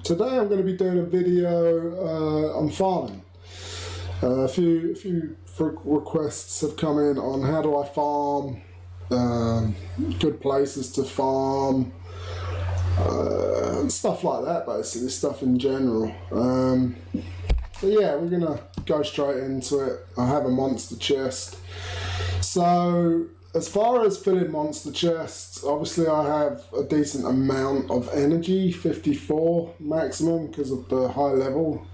Today I'm going to be doing a video on farming. A few requests have come in on how do I farm, good places to farm, stuff like that, basically, stuff in general. But yeah, we're going to go straight into it. I have a monster chest. So as far as filling monster chests, obviously I have a decent amount of energy, 54 maximum because of the high level.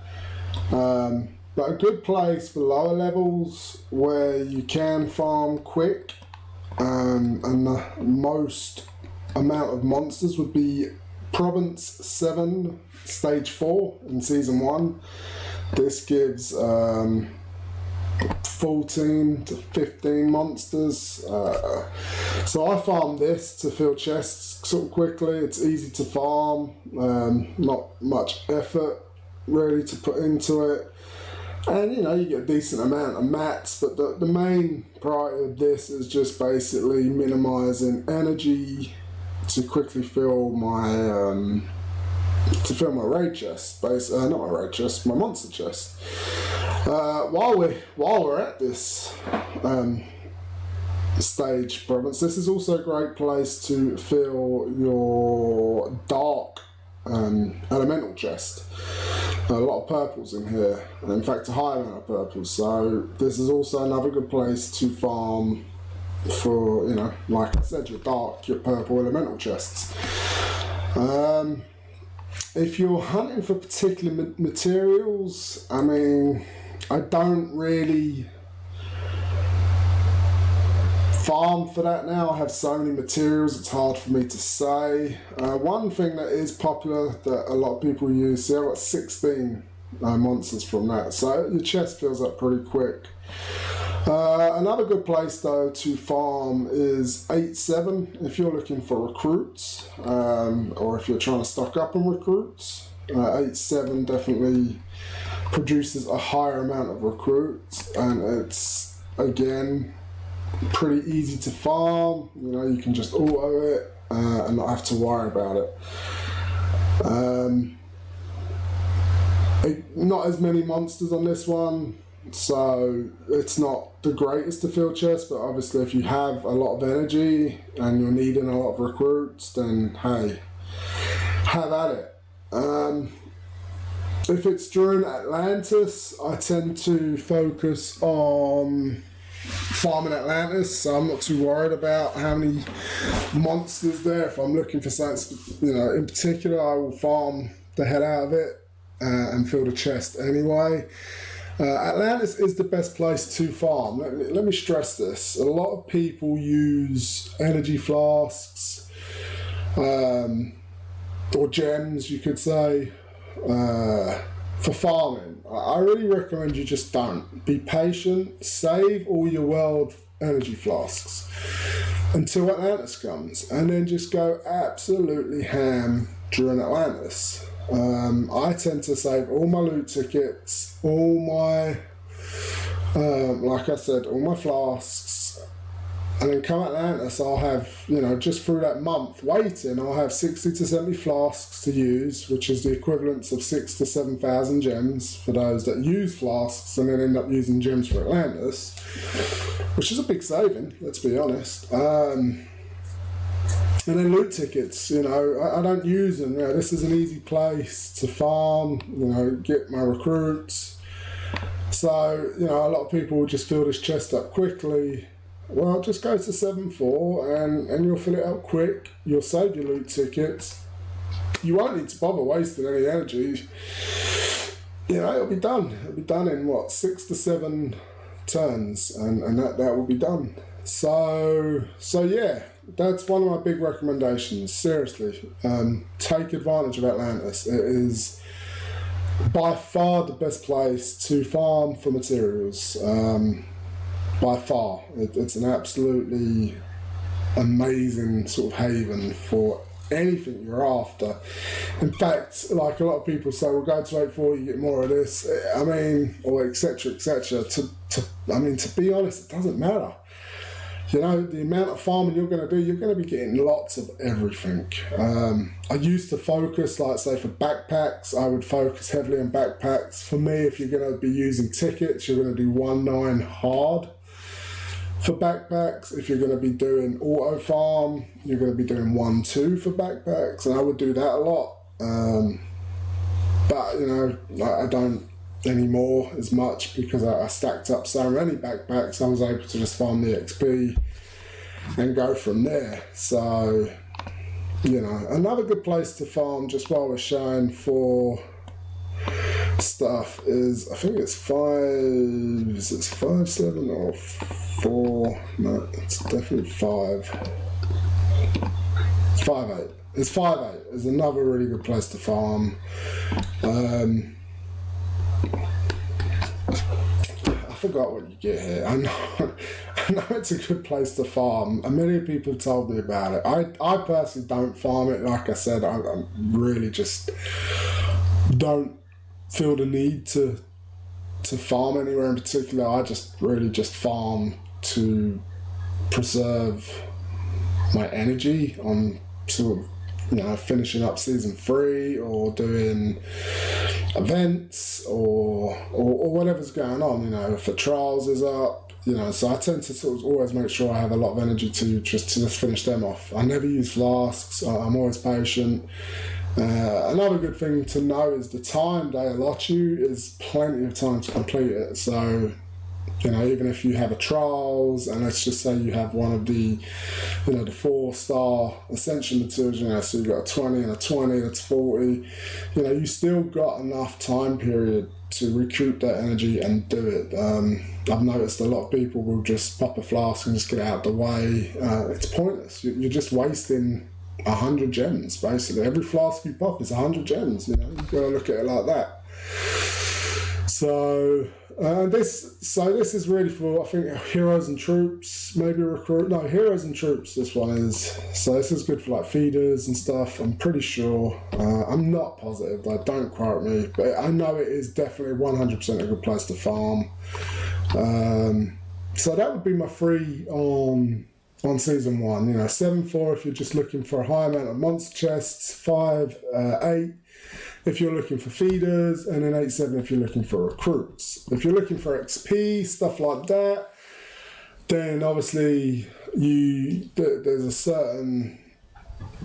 But a good place for lower levels where you can farm quick, and the most amount of monsters would be Province 7, Stage 4 in Season 1. This gives 14 to 15 monsters. So I farm this to fill chests sort of quickly. It's easy to farm, not much effort really to put into it. And you know, you get a decent amount of mats, but the main priority of this is just basically minimizing energy to quickly fill my raid chest, not my raid chest, my monster chest. While we're at this stage province, this is also a great place to fill your dark elemental chest. A lot of purples in here, in fact a high amount of purples, so this is also another good place to farm for, you know, like I said, your dark, your purple elemental chests. If you're hunting for particular materials, I mean, I don't really farm for that now. I have so many materials, it's hard for me to say. One thing that is popular that a lot of people use, see, I've got 16 monsters from that, so your chest fills up pretty quick. Another good place though to farm is 8-7 if you're looking for recruits, or if you're trying to stock up on recruits. 8-7 definitely produces a higher amount of recruits, and it's again pretty easy to farm. You know, you can just auto it and not have to worry about it. Not as many monsters on this one, so it's not the greatest to fill chests, but obviously if you have a lot of energy and you're needing a lot of recruits, then hey, have at it. If it's during Atlantis, I tend to focus on farming Atlantis, so I'm not too worried about how many monsters there. If I'm looking for something, you know, in particular, I will farm the hell out of it and fill the chest anyway. Atlantis is the best place to farm. Let me stress this. A lot of people use energy flasks, or gems, you could say, for farming. I really recommend you just don't. Be patient, save all your world energy flasks until Atlantis comes, and then just go absolutely ham during Atlantis. I tend to save all my loot tickets, all my, like I said, all my flasks, and then come Atlantis, I'll have, you know, just through that month waiting, I'll have 60 to 70 flasks to use, which is the equivalent of 6,000 to 7,000 gems for those that use flasks and then end up using gems for Atlantis, which is a big saving, let's be honest. And then loot tickets, you know, I don't use them. You know, this is an easy place to farm, you know, get my recruits. So, you know, a lot of people will just fill this chest up quickly. Well, just go to 7-4 and you'll fill it up quick. You'll save your loot tickets. You won't need to bother wasting any energy. You know, it'll be done. It'll be done in what, 6 to 7 turns, and that will be done. So yeah, that's one of my big recommendations. Seriously, take advantage of Atlantis. It is by far the best place to farm for materials. By far, it's an absolutely amazing sort of haven for anything you're after. In fact, like a lot of people say, we'll go to 8-4, you get more of this. I mean, or etc. etc. I mean, to be honest, it doesn't matter. you know, the amount of farming you're going to do, you're going to be getting lots of everything. I used to focus, like say for backpacks, I would focus heavily on backpacks. For me, if you're going to be using tickets, you're going to do 1.9 hard. For backpacks, if you're going to be doing auto farm, you're going to be doing 1.2 for backpacks, and I would do that a lot. But you know, I don't anymore as much because I stacked up so many backpacks. I was able to just farm the XP and go from there. So, you know, another good place to farm, just while we're showing for stuff, is I think it's 5.7 or 4? No, it's definitely 5. It's 5.8. It's 5.8. It's another really good place to farm. I forgot what you get here. I know it's a good place to farm. Many people have told me about it. I personally don't farm it. Like I said, I really just don't feel the need to farm anywhere in particular. I just really just farm to preserve my energy on sort of, you know, finishing up season 3 or doing events or whatever's going on, you know, if the trials is up, you know, so I tend to sort of always make sure I have a lot of energy to just finish them off. I never use flasks. I'm always patient. Another good thing to know is the time they allot you is plenty of time to complete it. So, you know, even if you have a trials and let's just say you have one of the, you know, the 4-star ascension materials, you know, so you've got a 20 and a 20, that's 40, you know, you still got enough time period to recoup that energy and do it. I've noticed a lot of people will just pop a flask and just get out of the way. It's pointless. You're just wasting 100 gems, basically. Every flask you pop is 100 gems, you know, you've got to look at it like that. So this is really for, I think, heroes and troops, maybe recruit. No, heroes and troops. This one is. So this is good for like feeders and stuff. I'm pretty sure. I'm not positive. Like, don't quote me, but I know it is definitely 100% a good place to farm. So that would be my 3 on season 1. You know, 7.4 if you're just looking for a high amount of monster chests. 5.8. if you're looking for feeders, and then 8.7 if you're looking for recruits. If you're looking for XP, stuff like that, then obviously there's a certain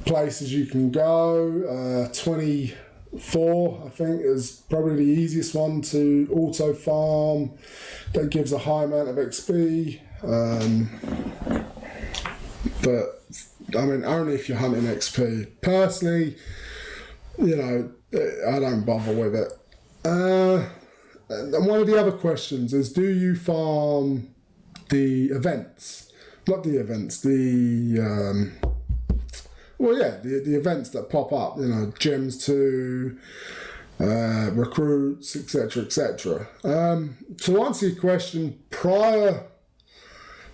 places you can go. 24, I think, is probably the easiest one to auto farm. That gives a high amount of XP. But, I mean, only if you're hunting XP. Personally, you know, I don't bother with it. And one of the other questions is, do you farm the events? Not the events, the events that pop up, you know, gems 2, recruits, etc., etc. To answer your question, prior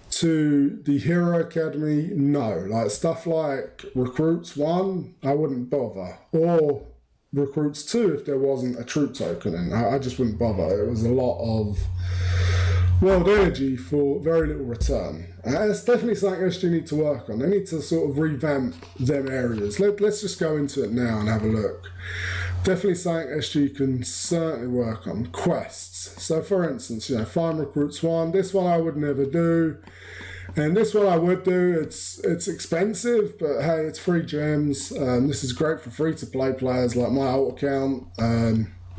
to the Hero Academy, no. Like stuff like Recruits 1, I wouldn't bother. Or Recruits 2 if there wasn't a troop token in. I just wouldn't bother. It was a lot of world energy for very little return. And it's definitely something SG need to work on. They need to sort of revamp them areas. Let's just go into it now and have a look. Definitely something SG can certainly work on. Quests. So for instance, you know, find Recruits 1. This one I would never do. And this one I would do. It's expensive, but hey, it's 3 gems. This is great for free-to-play players like my alt account.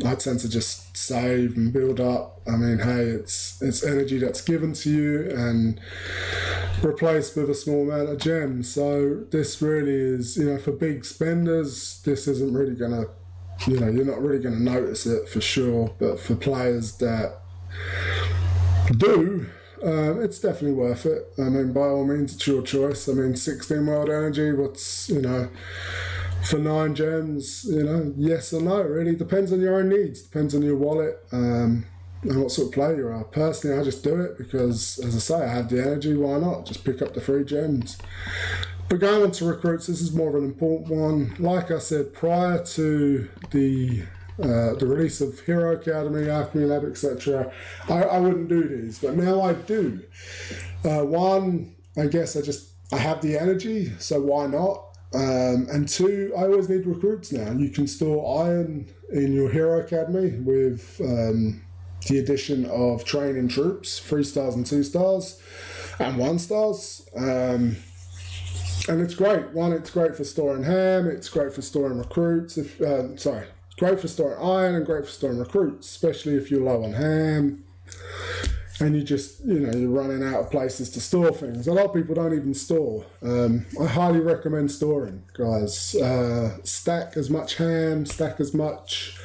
I tend to just save and build up. I mean, hey, it's energy that's given to you and replaced with a small amount of gems. So this really is, you know, for big spenders, this isn't really going to, you know, you're not really going to notice it for sure. But for players that do, it's definitely worth it. I mean, by all means, it's your choice. I mean, 16 world energy, what's, you know, for 9 gems, you know, yes or no, really depends on your own needs, depends on your wallet, and what sort of player you are. Personally, I just do it because, as I say, I have the energy, why not? Just pick up the 3 gems. But going on to recruits, this is more of an important one. Like I said, prior to the release of Hero Academy, Alchemy Lab, etc., I wouldn't do these, but now I do. One, I guess I have the energy, so why not? And two, I always need recruits now. You can store iron in your Hero Academy with the addition of training troops, 3 stars and 2 stars, and 1 stars. And it's great. One, it's great for storing ham. It's great for storing recruits. Great for storing iron and great for storing recruits, especially if you're low on ham. And you're running out of places to store things. A lot of people don't even store. I highly recommend storing, guys. Stack as much ham, stack as much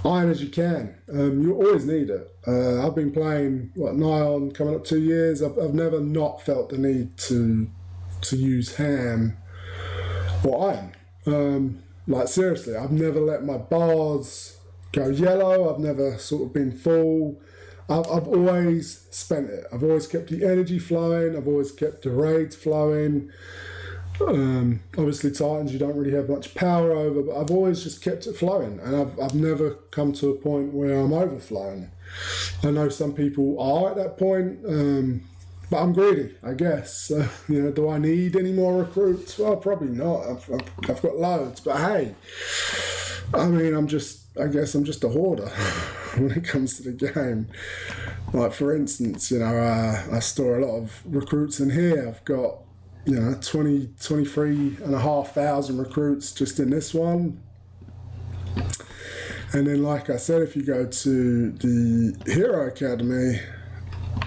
iron as you can. You always need it. I've been playing, nigh on coming up 2 years. I've never not felt the need to use ham or iron. Seriously, I've never let my bars go yellow. I've never sort of been full. I've always spent it. I've always kept the energy flowing. I've always kept the raids flowing. Obviously, Titans you don't really have much power over, but I've always just kept it flowing, and I've never come to a point where I'm overflowing. I know some people are at that point, but I'm greedy, I guess. Do I need any more recruits? Well, probably not. I've got loads, but hey, I guess I'm just a hoarder when it comes to the game. Like, for instance, I store a lot of recruits in here. I've got, 23,500 recruits just in this one. And then, like I said, if you go to the Hero Academy,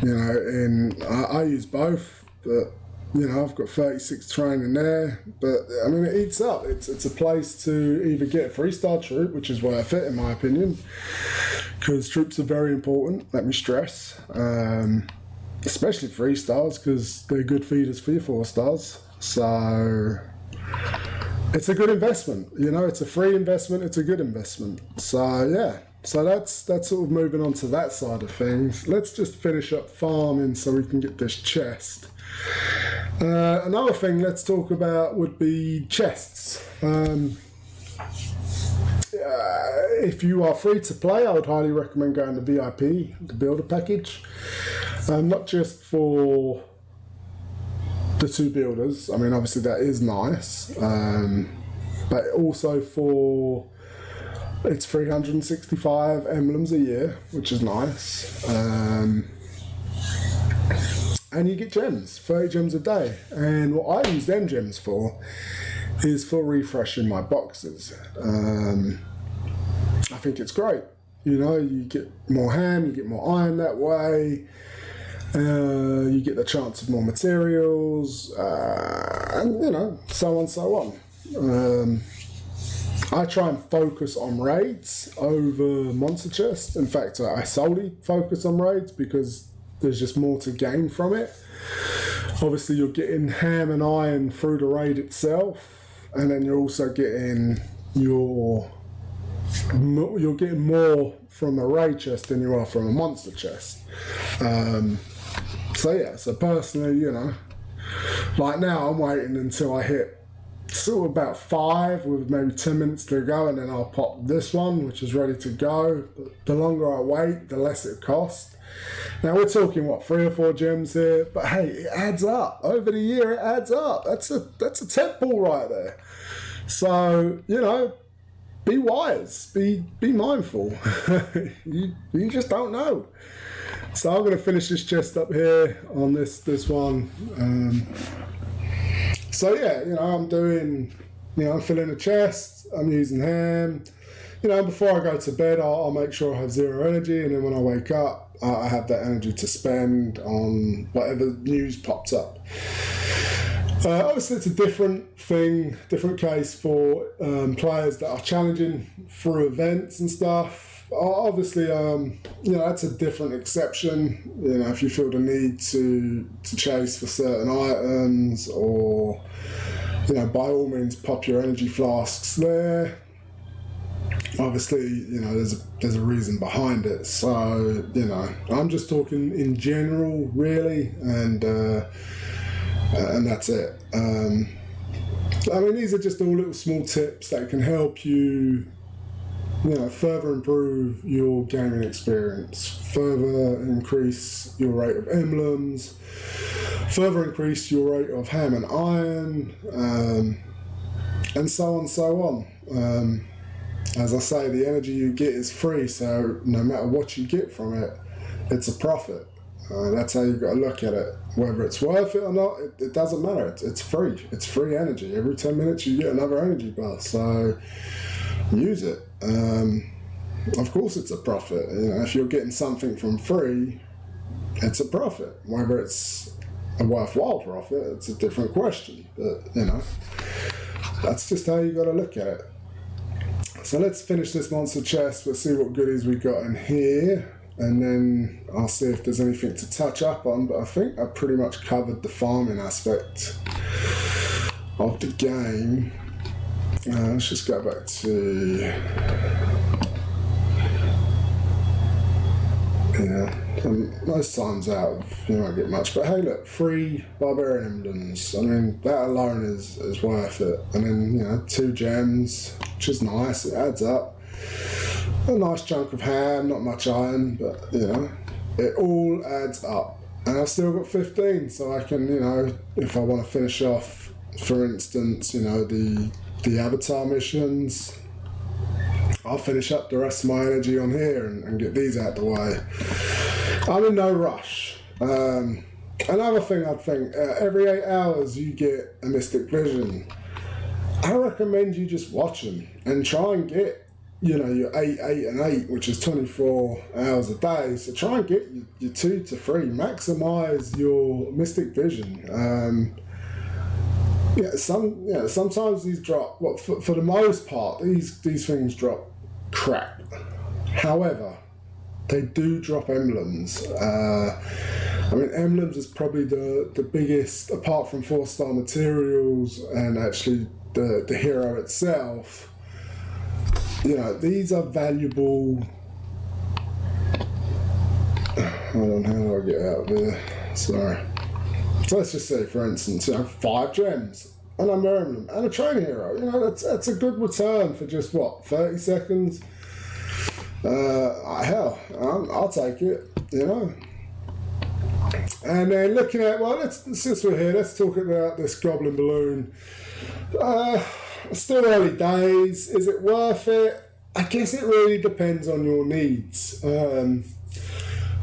I use both, but I've got 36 training there, but it eats up. It's a place to either get a 3-star troop, which is worth it in my opinion, because troops are very important, let me stress, especially 3 stars, because they're good feeders for your 4 stars. So it's a good investment, it's a free investment, it's a good investment. So yeah. So that's sort of moving on to that side of things. Let's just finish up farming so we can get this chest. Another thing let's talk about would be chests. If you are free to play, I would highly recommend going to VIP, the builder package. Not just for the 2 builders, obviously that is nice, but also for... It's 365 emblems a year, which is nice. And you get gems, 30 gems a day. And what I use them gems for is for refreshing my boxes. I think it's great. You get more ham, you get more iron that way. You get the chance of more materials, and so on. I try and focus on raids over monster chests. In fact, I solely focus on raids because there's just more to gain from it. Obviously, you're getting ham and iron through the raid itself, and then you're also getting you're getting more from a raid chest than you are from a monster chest. So personally, like now I'm waiting until I hit sort of about 5 with maybe 10 minutes to go, and then I'll pop this one, which is ready to go. But the longer I wait, the less it costs. Now we're talking 3 or 4 gems here, but hey, it adds up. Over the year, it adds up. That's a tent ball right there. So, be wise, be mindful. you just don't know. So I'm going to finish this chest up here on this one. So yeah, I'm doing, I'm filling a chest, I'm using ham. Before I go to bed, I'll make sure I have 0 energy, and then when I wake up, I have that energy to spend on whatever news pops up. Obviously, it's a different case for players that are challenging through events and stuff. Obviously, that's a different exception. If you feel the need to chase for certain items, or by all means pop your energy flasks there. Obviously, there's a reason behind it. So I'm just talking in general, really, and that's it. These are just all little small tips that can help you further improve your gaming experience, further increase your rate of emblems, further increase your rate of ham and iron, and so on and so on. As I say, the energy you get is free, so no matter what you get from it, it's a profit. That's how you've got to look at it. Whether it's worth it or not, it doesn't matter. It's free. It's free energy. Every 10 minutes you get another energy bar, so use it. Of course it's a profit. If you're getting something from free, it's a profit. Whether it's a worthwhile profit, it's a different question. But, that's just how you got to look at it. So let's finish this monster chest. We'll see what goodies we got in here. And then I'll see if there's anything to touch up on. But I think I pretty much covered the farming aspect of the game. Let's just go back to... most times out, you won't get much. But hey, look, 3 barbarian emblems. I mean, that alone is worth it. And then, 2 gems, which is nice. It adds up. A nice chunk of ham, not much iron, but, it all adds up. And I've still got 15, so I can, if I want to finish off, for instance, the avatar missions, I'll finish up the rest of my energy on here and get these out the way. I'm in no rush. Another thing I'd think, every 8 hours you get a Mystic Vision. I recommend you just watch them and try and get, your 8, 8 and 8, which is 24 hours a day. So try and get your 2 to 3. Maximise your Mystic Vision. Sometimes these drop. Well, for the most part, these things drop crap. However, they do drop emblems. Emblems is probably the biggest, apart from 4-star materials and actually the hero itself. These are valuable. Hold on, how do I get out of here? Sorry. So let's just say, for instance, 5 gems, an emblem, and a train hero. That's a good return for just 30 seconds. Hell, I'll take it. And then looking at since we're here, let's talk about this goblin balloon. Still early days. Is it worth it? I guess it really depends on your needs.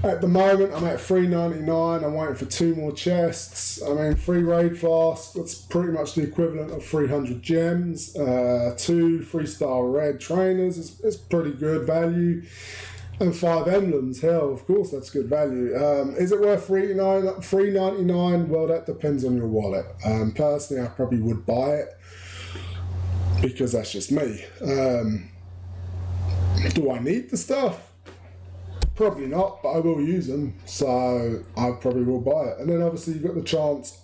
At the moment, I'm at $3.99. I'm waiting for 2 more chests. 3 raid flasks. That's pretty much the equivalent of 300 gems. 2 3-star red trainers is pretty good value. And 5 emblems. Hell, of course, that's good value. Is it worth $3.99? Well, that depends on your wallet. Personally, I probably would buy it because that's just me. Do I need the stuff? Probably not, but I will use them, so I probably will buy it. And then obviously you've got the chance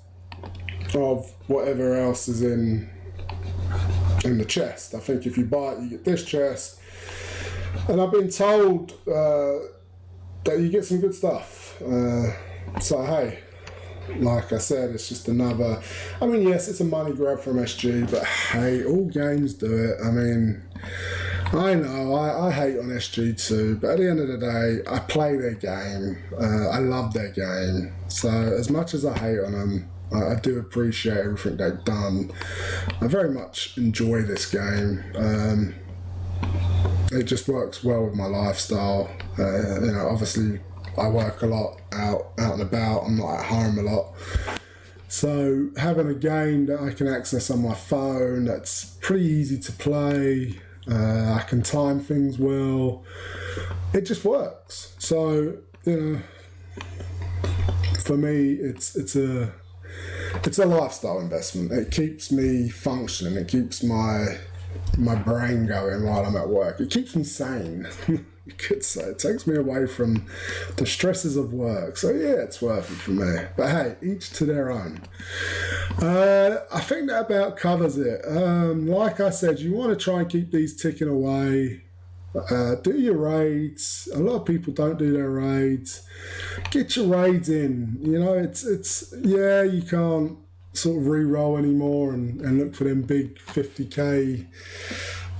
of whatever else is in the chest. I think if you buy it, you get this chest. And I've been told that you get some good stuff. So hey, like I said, it's just another... yes, it's a money grab from SG, but hey, all games do it. I know, I hate on SG too, but at the end of the day, I play their game. I love their game. So as much as I hate on them, I do appreciate everything they've done. I very much enjoy this game. It just works well with my lifestyle. Obviously I work a lot out and about. I'm not at home a lot. So having a game that I can access on my phone, that's pretty easy to play. I can time things well. It just works. So for me, it's a lifestyle investment. It keeps me functioning. It keeps my brain going while I'm at work. It keeps me sane. You could say it takes me away from the stresses of work. So yeah, it's worth it for me. But hey, each to their own. I think that about covers it. Like I said, you want to try and keep these ticking away. Do your raids. A lot of people don't do their raids. Get your raids in. It's you can't sort of re-roll anymore and look for them big 50k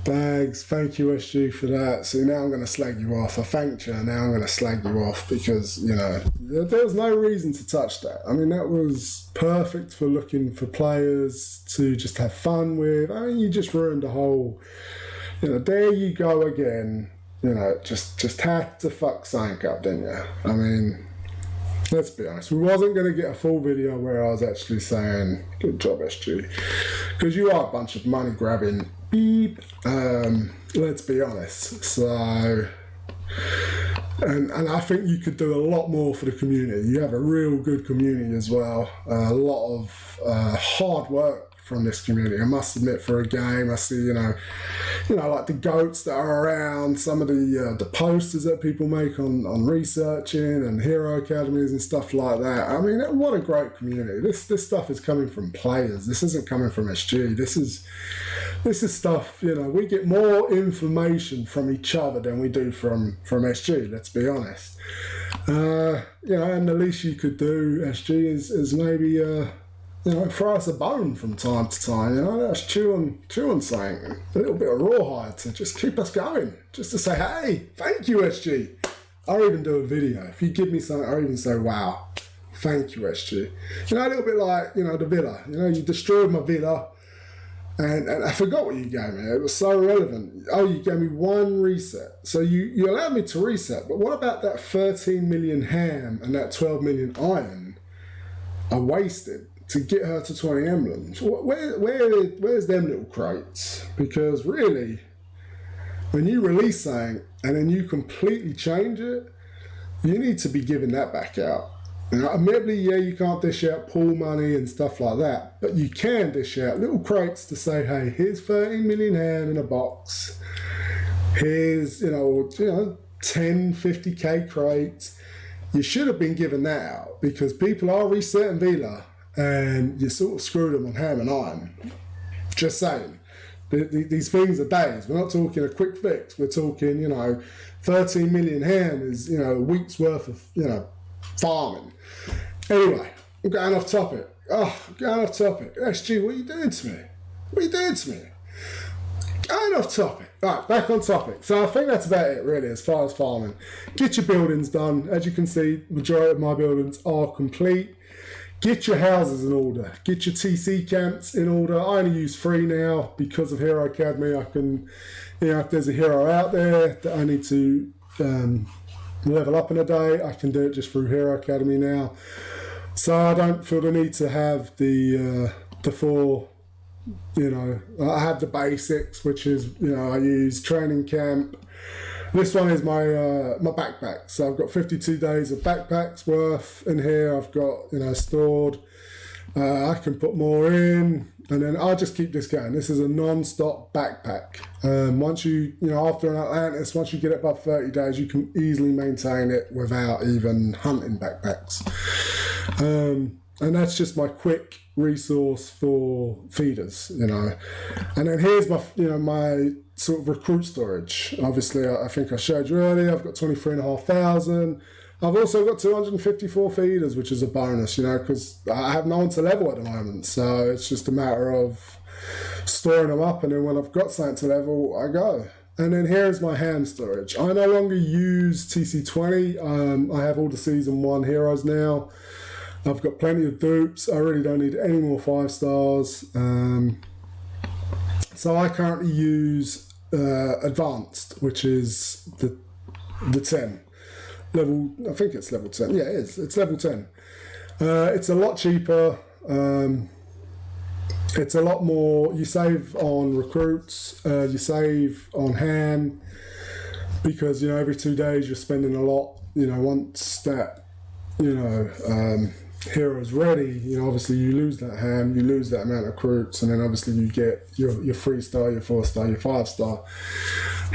Bags, thank you SG for that. See, now I'm going to slag you off. I thanked you, now I'm going to slag you off because, you know, there was no reason to touch that. I mean, that was perfect for looking for players to just have fun with. I mean, you just ruined the whole, you know, there you go again. You know, just had to fuck something up, didn't you? I mean, let's be honest. We wasn't going to get a full video where I was actually saying, good job, SG. Because you are a bunch of money grabbing beep. Let's be honest. So, and I think you could do a lot more for the community. You have a real good community as well. A lot of hard work from this community. I must admit, for a game, I see, you know, like the goats that are around, some of the posters that people make on researching and hero academies and stuff like that. I mean, what a great community. This stuff is coming from players. This isn't coming from SG. This is stuff, you know, we get more information from each other than we do from SG, let's be honest. You know, and the least you could do, SG, is maybe you know, throw us a bone from time to time, you know, let us chew on something, a little bit of rawhide to just keep us going, just to say, hey, thank you, SG. I'll even do a video. If you give me something, I'll even say, wow, thank you, SG. You know, a little bit like, you know, the villa. You know, you destroyed my villa, and I forgot what you gave me. It was so relevant. Oh, you gave me one reset. So you allowed me to reset, but what about that 13 million ham and that 12 million iron are wasted to get her to 20 emblems? Where's them little crates? Because really, when you release something and then you completely change it, you need to be giving that back out. You know, admittedly, yeah, you can't dish out pool money and stuff like that, but you can dish out little crates to say, hey, here's 13 million ham in a box. Here's, you know, 10, 50k crates. You should have been giving that out because people are resetting Vila, and you sort of screwed them on ham and iron. Just saying. These things are days. We're not talking a quick fix. We're talking, you know, 13 million ham is, you know, a week's worth of, you know, farming. Anyway, I'm going off topic. SG, what are you doing to me? What are you doing to me? Going off topic. Right, back on topic. So I think that's about it, really, as far as farming. Get your buildings done. As you can see, the majority of my buildings are complete. Get your houses in order. Get your TC camps in order. I only use 3 now because of Hero Academy. I can, you know, if there's a hero out there that I need to level up in a day, I can do it just through Hero Academy now. So I don't feel the need to have the 4, you know, I have the basics, which is, you know, I use training camp. This one is my my backpack. So I've got 52 days of backpacks worth in here. I've got, you know, stored. I can put more in, and then I'll just keep this going. This is a non-stop backpack. Once you know, after an Atlantis, once you get it above 30 days, you can easily maintain it without even hunting backpacks. And that's just my quick resource for feeders, you know. And then here's my, you know, my sort of recruit storage. Obviously, I think I showed you earlier, I've got 23,500. I've also got 254 feeders, which is a bonus, you know, because I have no one to level at the moment. So it's just a matter of storing them up, and then when I've got something to level, I go. And then here's my ham storage. I no longer use TC20. I have all the Season 1 heroes now. I've got plenty of dupes. I really don't need any more 5 stars. So I currently use Advanced, which is the 10. Level, I think it's level 10. Yeah, it is. It's level 10. It's a lot cheaper. It's a lot more. You save on recruits. You save on ham because, you know, every 2 days you're spending a lot. You know, once that, you know, hero's ready, you know, obviously you lose that ham, you lose that amount of recruits, and then obviously you get your 3-star, your 4-star, your 5-star.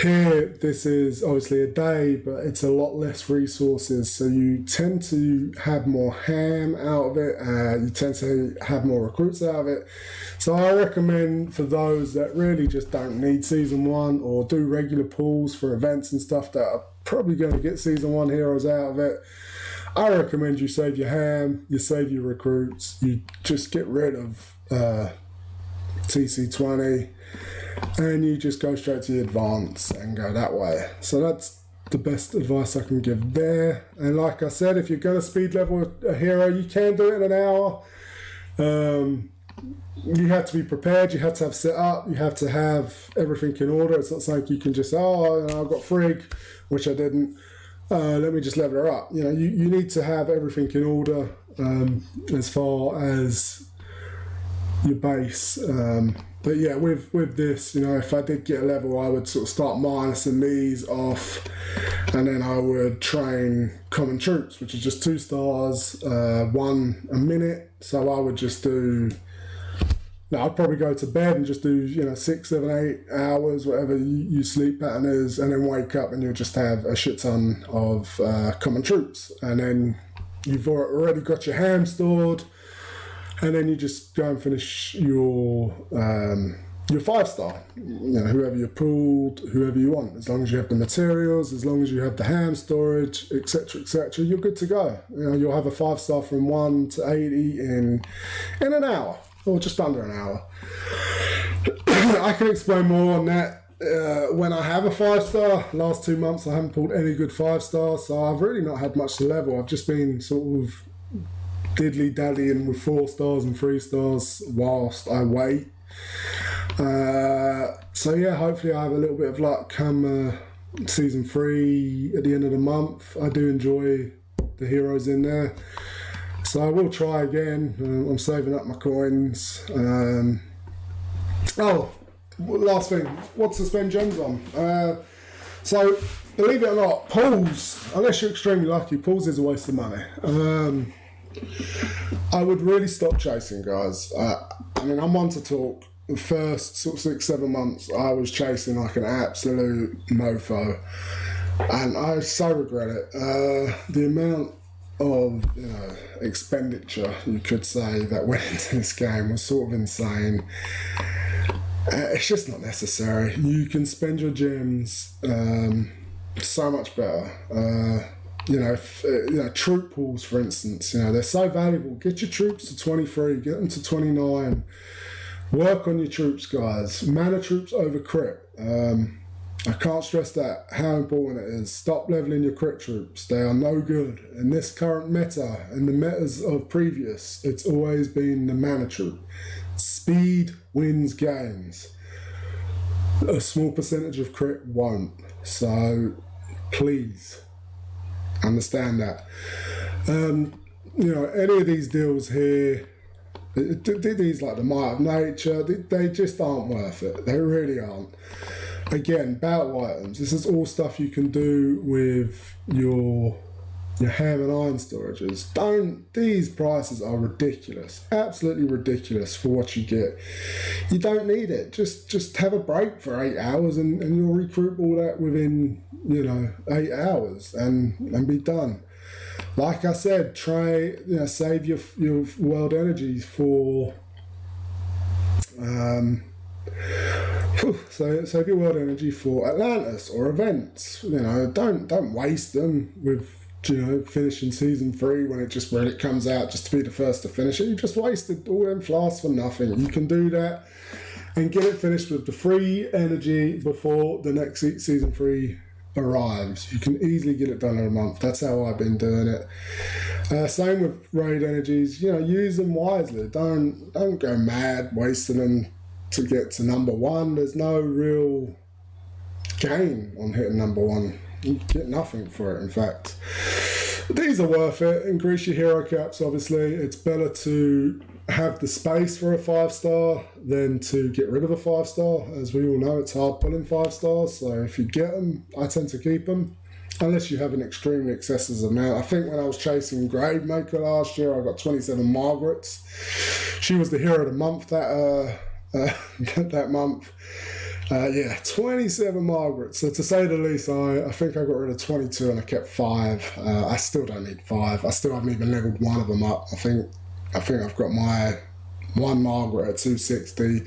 Here, this is obviously a day, but it's a lot less resources, so you tend to have more ham out of it, you tend to have more recruits out of it. So I recommend for those that really just don't need Season 1 or do regular pools for events and stuff that are probably going to get Season 1 heroes out of it, I recommend you save your ham, you save your recruits, you just get rid of TC20, and you just go straight to the advance and go that way. So that's the best advice I can give there. And like I said, if you're going to speed level a hero, you can do it in an hour. You have to be prepared, you have to have set up, you have to have everything in order. It's not something you can just, I've got Frigg, which I didn't, let me just level her up. You need to have everything in order as far as your base. But yeah, with this, if I did get a level, I would sort of start minusing these off, and then I would train common troops, which is just 2 stars, 1 a minute. So I would just do, I'd probably go to bed and just do 6, 7, 8 hours, whatever your sleep pattern is, and then wake up and you'll just have a shit ton of common troops, and then you've already got your ham stored. And then you just go and finish your 5-star. Whoever you pulled, whoever you want. As long as you have the materials, as long as you have the ham storage, etc., you're good to go. You'll have a 5-star from 1 to 80 in an hour, or just under an hour. I can explain more on that when I have a 5-star. Last 2 months I haven't pulled any good 5-stars, so I've really not had much to level. I've just been sort of diddly-dallying with 4 stars and 3 stars whilst I wait. So yeah, hopefully I have a little bit of luck come season 3 at the end of the month. I do enjoy the heroes in there, so I will try again. I'm saving up my coins. Last thing, what to spend gems on? So believe it or not, pulls, unless you're extremely lucky, pulls is a waste of money. I would really stop chasing, guys. I'm one to talk. The first sort of 6, 7 months, I was chasing like an absolute mofo, and I so regret it. The amount of expenditure, you could say, that went into this game was sort of insane. It's just not necessary. You can spend your gems so much better. Troop pools, for instance, they're so valuable. Get your troops to 23, get them to 29. Work on your troops, guys. Mana troops over crit. I can't stress that, how important it is. Stop leveling your crit troops. They are no good. In this current meta, and the metas of previous, it's always been the mana troop. Speed wins games. A small percentage of crit won't. So, please understand that. Any of these deals here, these like the Might of Nature, they just aren't worth it. They really aren't. Again, battle items. This is all stuff you can do with your ham and iron storages. These prices are ridiculous. Absolutely ridiculous for what you get. You don't need it. Just have a break for 8 hours and you'll recruit all that within 8 hours and be done. Like I said, try save your world energies for save your world energy for Atlantis or events. Don't waste them with finishing season 3 when it comes out just to be the first to finish it. You just wasted all them flasks for nothing. You can do that and get it finished with the free energy before the next season 3 arrives. You can easily get it done in a month. That's how I've been doing it. Same with raid energies. Use them wisely. Don't go mad wasting them to get to number 1. There's no real gain on hitting number 1. You get nothing for it, in fact. These are worth it. Increase your hero caps, obviously. It's better to have the space for a 5-star than to get rid of a 5-star. As we all know, it's hard pulling 5-stars, so if you get them, I tend to keep them, unless you have an extremely excessive amount. I think when I was chasing Gravemaker last year, I got 27 Margarets. She was the hero of the month that month. 27 Margarets. So to say the least, I think I got rid of 22 and I kept 5. I still don't need 5. I still haven't even leveled one of them up. I think I've got my 1 Margaret at 260.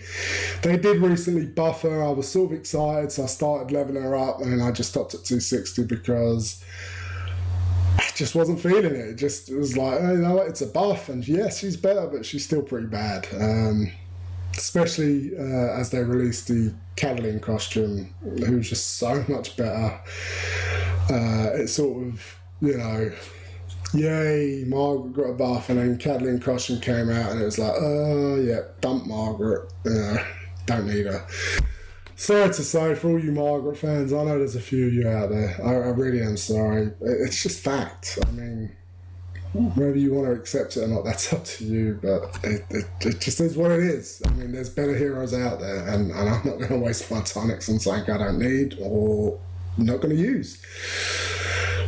They did recently buff her. I was sort of excited, so I started leveling her up, and then I just stopped at 260 because I just wasn't feeling it. It was like, it's a buff, and yes, she's better, but she's still pretty bad. especially as they released the Catelyn costume, who's just so much better. It's sort of, yay, Margaret got a buff, and then Catelyn costume came out, and it was like, oh, yeah, dump Margaret. Don't need her. Sorry to say, for all you Margaret fans, I know there's a few of you out there. I really am sorry. It's just fact. I mean, whether you want to accept it or not, that's up to you, but it just is what it is. I mean, there's better heroes out there, and I'm not going to waste my tonics on something I don't need or not going to use.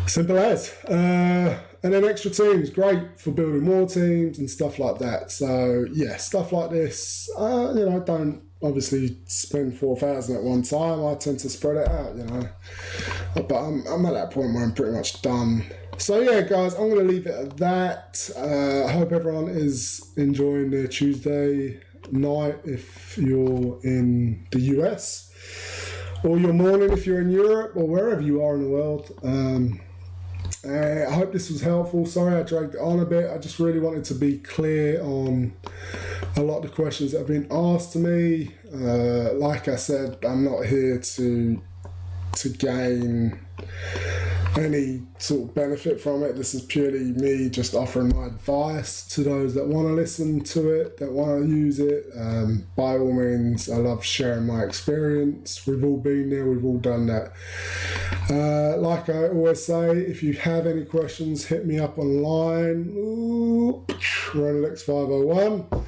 Simple as. And then extra teams, great for building more teams and stuff like that. So, yeah, stuff like this, don't obviously spend 4,000 at one time. I tend to spread it out, But I'm at that point where I'm pretty much done. So yeah, guys, I'm going to leave it at that. I hope everyone is enjoying their Tuesday night if you're in the US, or your morning if you're in Europe, or wherever you are in the world. I hope this was helpful. Sorry I dragged it on a bit. I just really wanted to be clear on a lot of the questions that have been asked to me. Like I said, I'm not here to gain any sort of benefit from it. This is purely me just offering my advice to those that want to listen to it, that want to use it. By all means, I love sharing my experience. We've all been there, we've all done that. Like I always say, if you have any questions, hit me up online. RonanX501.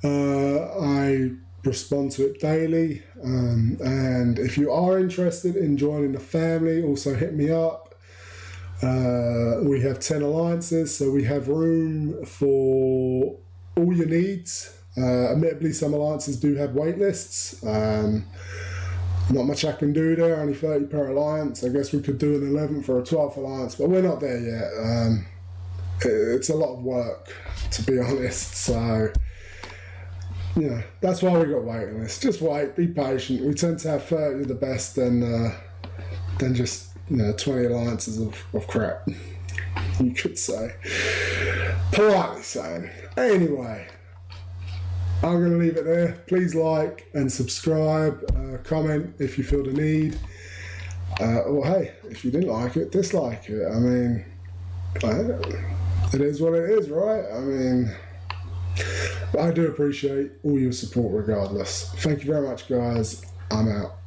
I respond to it daily, and if you are interested in joining the family, also hit me up. We have 10 alliances, so we have room for all your needs. Admittedly, some alliances do have wait lists. Not much I can do there, only 30 per alliance. I guess we could do an 11th or a 12th alliance, but we're not there yet. It's a lot of work, to be honest, so that's why we got waiting lists. Just wait, be patient. We tend to have 30 of the best than just 20 alliances of crap, you could say. Politely saying. Anyway, I'm going to leave it there. Please like and subscribe, comment if you feel the need. Or hey, if you didn't like it, dislike it. I mean, it is what it is, right? I mean, but I do appreciate all your support regardless. Thank you very much, guys. I'm out.